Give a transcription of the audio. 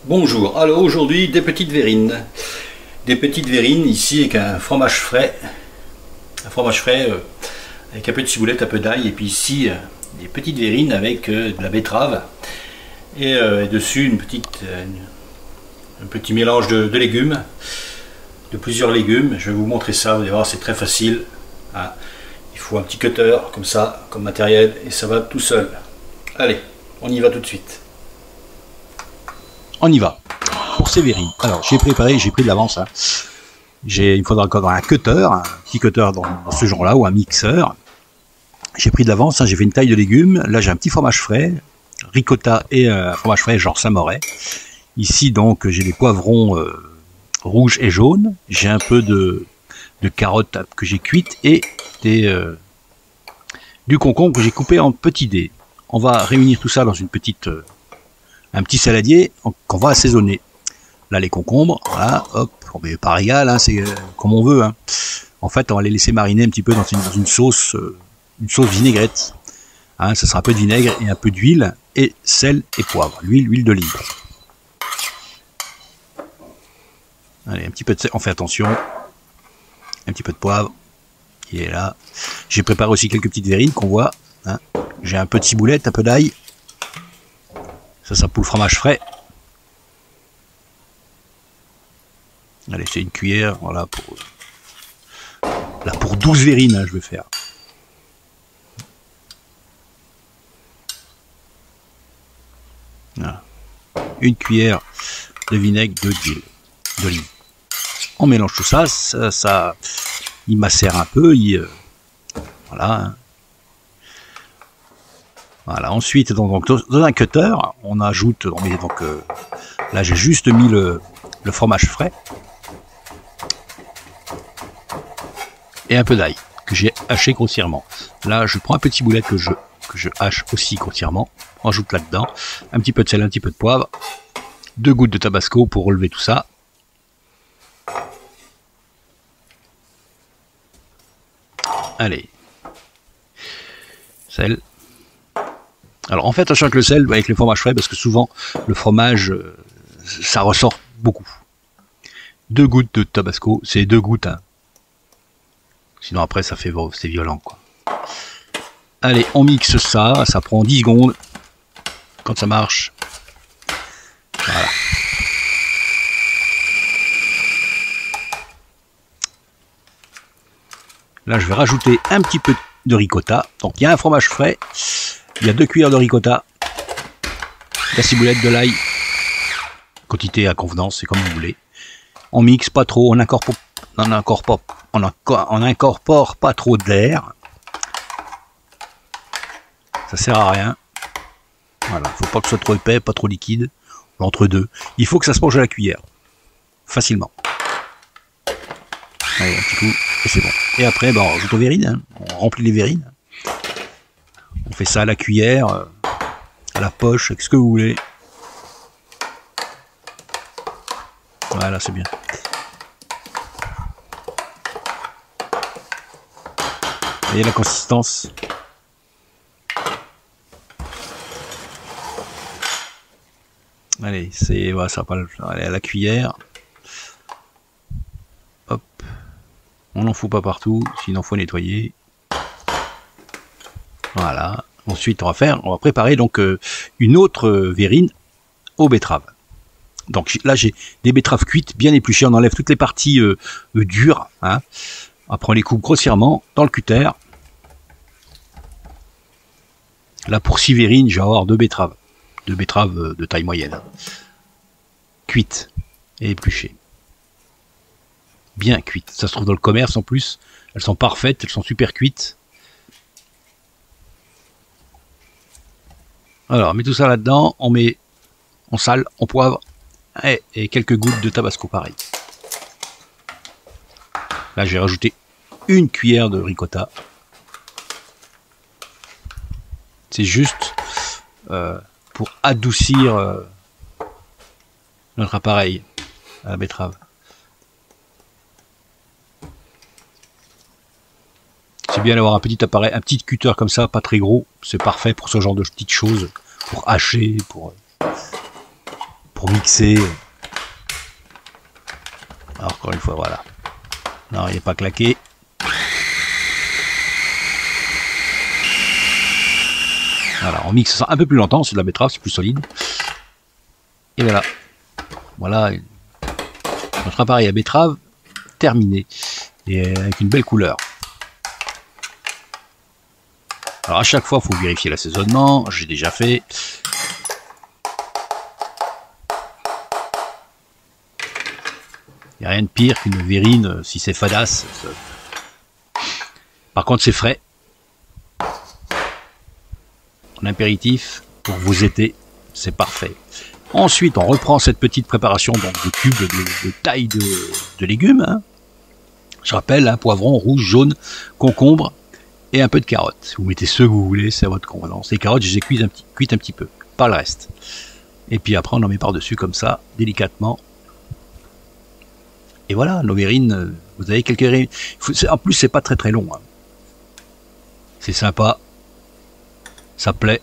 Bonjour, alors aujourd'hui des petites verrines. Des petites verrines ici avec un fromage frais. Un fromage frais avec un peu de ciboulette, un peu d'ail. Et puis ici des petites verrines avec de la betterave. Et dessus un petit mélange de légumes. De plusieurs légumes. Je vais vous montrer ça, vous allez voir c'est très facile. Hein. Il faut un petit cutter comme ça, comme matériel. Et ça va tout seul. Allez, on y va tout de suite. On y va. Pour ces verrines. Alors, j'ai pris de l'avance. Hein. Il me faudra encore un cutter, un petit cutter dans ce genre-là, ou un mixeur. J'ai pris de l'avance, hein, j'ai fait une taille de légumes. Là, j'ai un petit fromage frais, ricotta et un fromage frais genre Saint-Moret. Ici, donc, j'ai des poivrons rouges et jaunes. J'ai un peu de carottes que j'ai cuites et du concombre que j'ai coupé en petits dés. On va réunir tout ça dans un petit saladier qu'on va assaisonner. Là, les concombres, voilà, hop, on met par égal, hein, c'est comme on veut. Hein. En fait, on va les laisser mariner un petit peu dans une sauce vinaigrette. Hein, ça sera un peu de vinaigre et un peu d'huile et sel et poivre. L'huile d'olive. Allez, un petit peu de sel, on fait attention. Un petit peu de poivre qui est là. J'ai préparé aussi quelques petites verrines qu'on voit. Hein. J'ai un peu de ciboulette, un peu d'ail. Ça pour le fromage frais. Allez, c'est une cuillère, voilà, pour 12 verrines, hein, je vais faire. Voilà. Une cuillère de vinaigre d'olive. On mélange tout ça, il macère un peu, voilà. Hein. Voilà, ensuite, dans un cutter, on ajoute, là j'ai juste mis le fromage frais. Et un peu d'ail que j'ai haché grossièrement. Là, je prends un petit boulet que je hache aussi grossièrement. On ajoute là-dedans un petit peu de sel, un petit peu de poivre, 2 gouttes de tabasco pour relever tout ça. Allez, sel. Alors en fait, on change le sel avec le fromage frais parce que souvent le fromage, ça ressort beaucoup. 2 gouttes de tabasco, c'est 2 gouttes. Hein. Sinon après c'est violent quoi. Allez, on mixe ça, ça prend 10 secondes. Quand ça marche. Voilà. Là je vais rajouter un petit peu de ricotta. Donc il y a un fromage frais, il y a 2 cuillères de ricotta, de la ciboulette, de l'ail. Quantité à convenance, c'est comme vous voulez. On mixe pas trop, on incorpore pas trop d'air. Ça sert à rien. Voilà, faut pas que ce soit trop épais, pas trop liquide. Entre deux. Il faut que ça se mange à la cuillère. Facilement. Allez, un petit coup, et c'est bon. Et après, on rajoute aux verrines. Hein. On remplit les verrines. On fait ça à la cuillère, à la poche, avec ce que vous voulez. Voilà, c'est bien. Vous voyez la consistance. Allez, voilà, ça va pas aller à la cuillère. Hop. On n'en fout pas partout, sinon faut nettoyer. Voilà. Ensuite, on va préparer donc une autre verrine aux betteraves. Donc là, j'ai des betteraves cuites, bien épluchées. On enlève toutes les parties dures. Hein. Après, on les coupe grossièrement dans le cutter. Là, pour 6 verrines, je vais avoir 2 betteraves. 2 betteraves de taille moyenne. Cuites et épluchées. Bien cuites. Ça se trouve dans le commerce en plus. Elles sont parfaites, elles sont super cuites. Alors, on met tout ça là-dedans. On sale, on poivre et quelques gouttes de tabasco pareil. Là, j'ai rajouté une cuillère de ricotta. C'est juste pour adoucir notre appareil à la betterave. C'est bien d'avoir un petit appareil, un petit cutter comme ça, pas très gros. C'est parfait pour ce genre de petites choses, pour hacher, pour pour mixer. Alors, encore une fois, voilà. Non, il n'est pas claqué. Voilà, on mixe ça un peu plus longtemps, c'est de la betterave, c'est plus solide. Et voilà. Voilà, notre appareil à betterave terminé. Et avec une belle couleur. Alors à chaque fois, il faut vérifier l'assaisonnement. J'ai déjà fait. Il n'y a rien de pire qu'une verrine si c'est fadasse. Par contre, c'est frais. En apéritif, pour vos étés, c'est parfait. Ensuite, on reprend cette petite préparation donc, de cubes de taille de légumes. Hein. Je rappelle, hein, poivron, rouge, jaune, concombre et un peu de carottes. Vous mettez ceux que vous voulez, c'est à votre convenance. Les carottes, je les ai cuites un petit peu, pas le reste. Et puis après, on en met par-dessus comme ça, délicatement. Et voilà, nos verrines, vous avez quelques verrines. En plus, c'est pas très très long. Hein. C'est sympa, ça plaît.